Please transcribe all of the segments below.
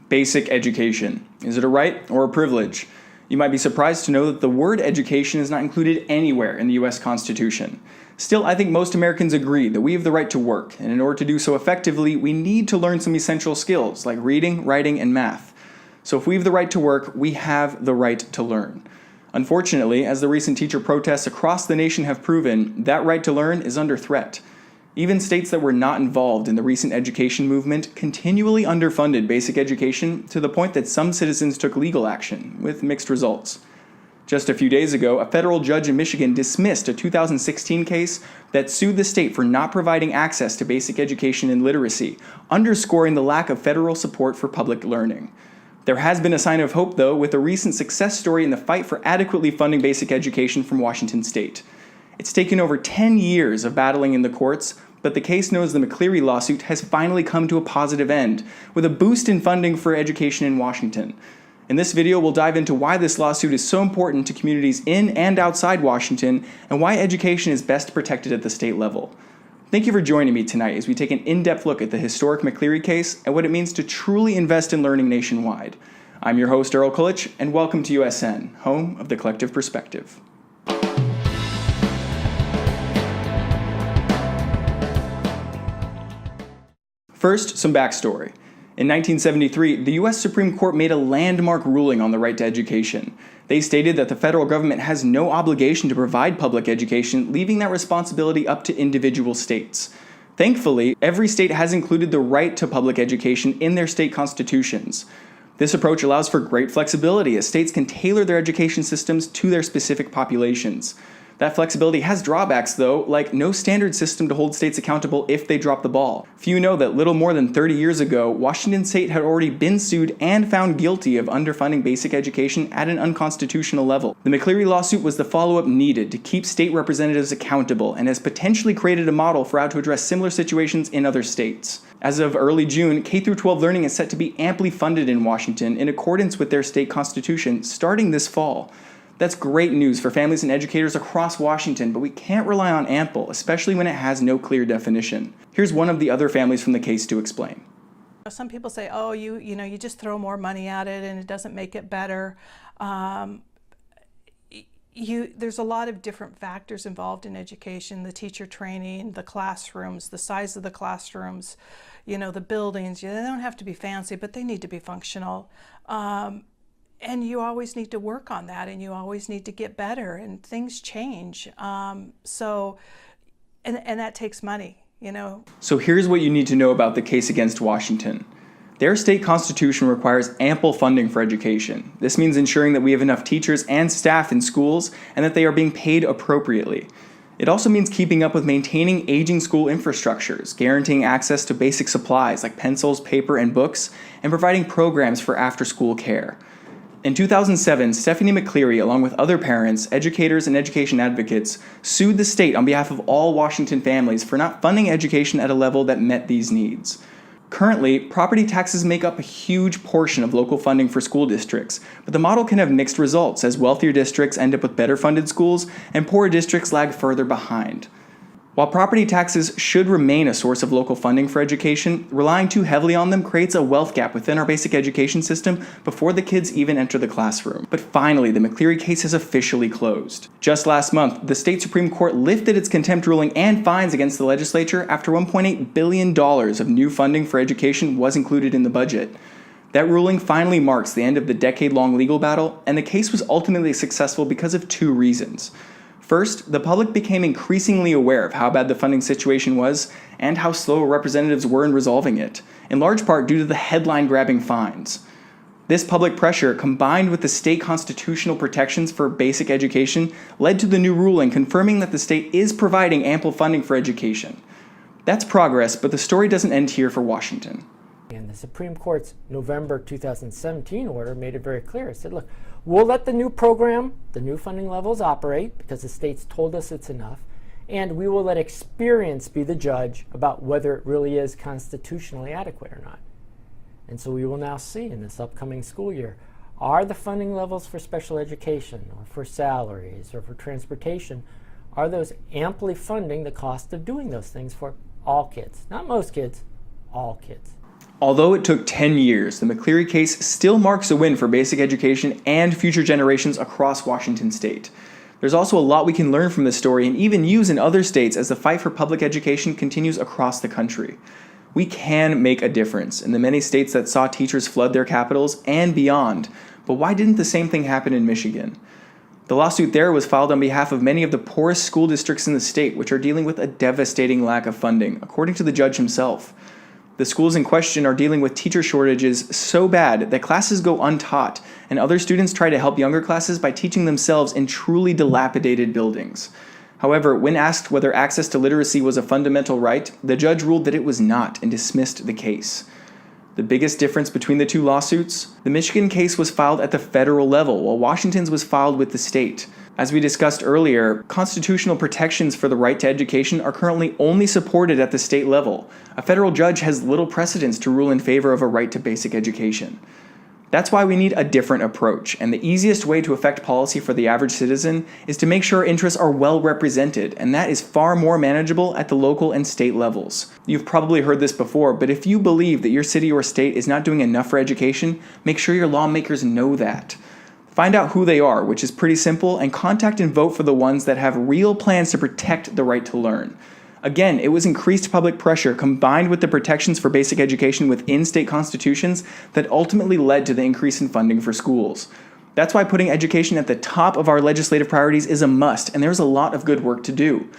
Basic education. Is it a right or a privilege? You might be surprised to know that the word education is not included anywhere in the US Constitution. Still, I think most Americans agree that we have the right to work, and in order to do so effectively, we need to learn some essential skills like reading, writing, and math. So if we have the right to work, we have the right to learn. Unfortunately, as the recent teacher protests across the nation have proven, that right to learn is under threat. Even states that were not involved in the recent education movement continually underfunded basic education to the point that some citizens took legal action, with mixed results. Just a few days ago, a federal judge in Michigan dismissed a 2016 case that sued the state for not providing access to basic education and literacy, underscoring the lack of federal support for public learning. There has been a sign of hope, though, with a recent success story in the fight for adequately funding basic education from Washington state. It's taken over 10 years of battling in the courts, but the case known as the McCleary lawsuit has finally come to a positive end, with a boost in funding for education in Washington. In this video, we'll dive into why this lawsuit is so important to communities in and outside Washington, and why education is best protected at the state level. Thank you for joining me tonight as we take an in-depth look at the historic McCleary case and what it means to truly invest in learning nationwide. I'm your host, Earl Kulich, and welcome to USN, home of the collective perspective. First, some backstory. In 1973, the U.S. Supreme Court made a landmark ruling on the right to education. They stated that the federal government has no obligation to provide public education, leaving that responsibility up to individual states. Thankfully, every state has included the right to public education in their state constitutions. This approach allows for great flexibility, as states can tailor their education systems to their specific populations. That flexibility has drawbacks, though, like no standard system to hold states accountable if they drop the ball. Few know that little more than 30 years ago, Washington state had already been sued and found guilty of underfunding basic education at an unconstitutional level. The McCleary lawsuit was the follow-up needed to keep state representatives accountable and has potentially created a model for how to address similar situations in other states. As of early June, K-12 learning is set to be amply funded in Washington in accordance with their state constitution starting this fall. That's great news for families and educators across Washington, but we can't rely on ample, especially when it has no clear definition. Here's one of the other families from the case to explain. Some people say, oh, you just throw more money at it and it doesn't make it better. There's a lot of different factors involved in education: the teacher training, the classrooms, the size of the classrooms, the buildings. They don't have to be fancy, but they need to be functional. And you always need to work on that, and you always need to get better, and things change. And that takes money, So here's what you need to know about the case against Washington. Their state constitution requires ample funding for education. This means ensuring that we have enough teachers and staff in schools, and that they are being paid appropriately. It also means keeping up with maintaining aging school infrastructures, guaranteeing access to basic supplies like pencils, paper, and books, and providing programs for after-school care. In 2007, Stephanie McCleary, along with other parents, educators, and education advocates, sued the state on behalf of all Washington families for not funding education at a level that met these needs. Currently, property taxes make up a huge portion of local funding for school districts, but the model can have mixed results, as wealthier districts end up with better funded schools and poorer districts lag further behind. While property taxes should remain a source of local funding for education, relying too heavily on them creates a wealth gap within our basic education system before the kids even enter the classroom. But finally, the McCleary case has officially closed. Just last month, the state Supreme Court lifted its contempt ruling and fines against the legislature after $1.8 billion of new funding for education was included in the budget. That ruling finally marks the end of the decade-long legal battle, and the case was ultimately successful because of two reasons. First, the public became increasingly aware of how bad the funding situation was and how slow representatives were in resolving it, in large part due to the headline-grabbing fines. This public pressure, combined with the state constitutional protections for basic education, led to the new ruling confirming that the state is providing ample funding for education. That's progress, but the story doesn't end here for Washington. And the Supreme Court's November 2017 order made it very clear. It said, look, we'll let the new program, the new funding levels operate because the state's told us it's enough, and we will let experience be the judge about whether it really is constitutionally adequate or not. And so we will now see in this upcoming school year, are the funding levels for special education or for salaries or for transportation, are those amply funding the cost of doing those things for all kids? Not most kids, all kids. Although it took 10 years, the McCleary case still marks a win for basic education and future generations across Washington state. There's also a lot we can learn from this story and even use in other states as the fight for public education continues across the country. We can make a difference in the many states that saw teachers flood their capitals and beyond, but why didn't the same thing happen in Michigan? The lawsuit there was filed on behalf of many of the poorest school districts in the state, which are dealing with a devastating lack of funding, according to the judge himself. The schools in question are dealing with teacher shortages so bad that classes go untaught, and other students try to help younger classes by teaching themselves in truly dilapidated buildings. However, when asked whether access to literacy was a fundamental right, the judge ruled that it was not and dismissed the case. The biggest difference between the two lawsuits? The Michigan case was filed at the federal level, while Washington's was filed with the state. As we discussed earlier, constitutional protections for the right to education are currently only supported at the state level. A federal judge has little precedence to rule in favor of a right to basic education. That's why we need a different approach, and the easiest way to affect policy for the average citizen is to make sure interests are well represented, and that is far more manageable at the local and state levels. You've probably heard this before, but if you believe that your city or state is not doing enough for education, make sure your lawmakers know that. Find out who they are, which is pretty simple, and contact and vote for the ones that have real plans to protect the right to learn. Again, it was increased public pressure combined with the protections for basic education within state constitutions that ultimately led to the increase in funding for schools. That's why putting education at the top of our legislative priorities is a must, and there's a lot of good work to do.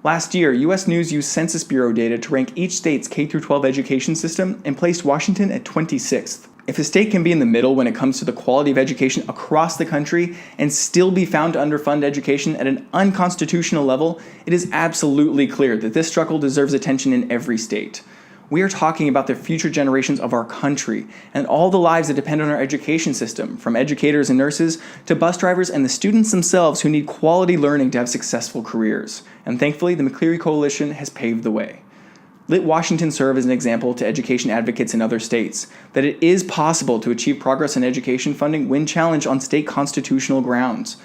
Last year, U.S. News used Census Bureau data to rank each state's K-12 education system and placed Washington at 26th. If a state can be in the middle when it comes to the quality of education across the country and still be found to underfund education at an unconstitutional level, it is absolutely clear that this struggle deserves attention in every state. We are talking about the future generations of our country and all the lives that depend on our education system, from educators and nurses to bus drivers and the students themselves who need quality learning to have successful careers. And thankfully, the McCleary Coalition has paved the way. Let Washington serve as an example to education advocates in other states that it is possible to achieve progress in education funding when challenged on state constitutional grounds.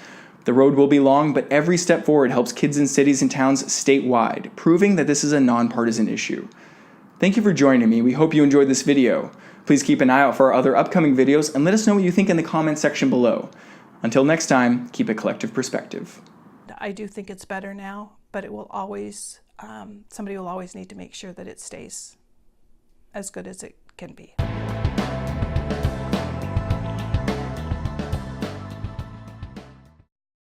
The road will be long, but every step forward helps kids in cities and towns statewide, proving that this is a nonpartisan issue. Thank you for joining me. We hope you enjoyed this video. Please keep an eye out for our other upcoming videos and let us know what you think in the comments section below. Until next time, keep a collective perspective. I do think it's better now, but it will always, somebody will always need to make sure that it stays as good as it can be.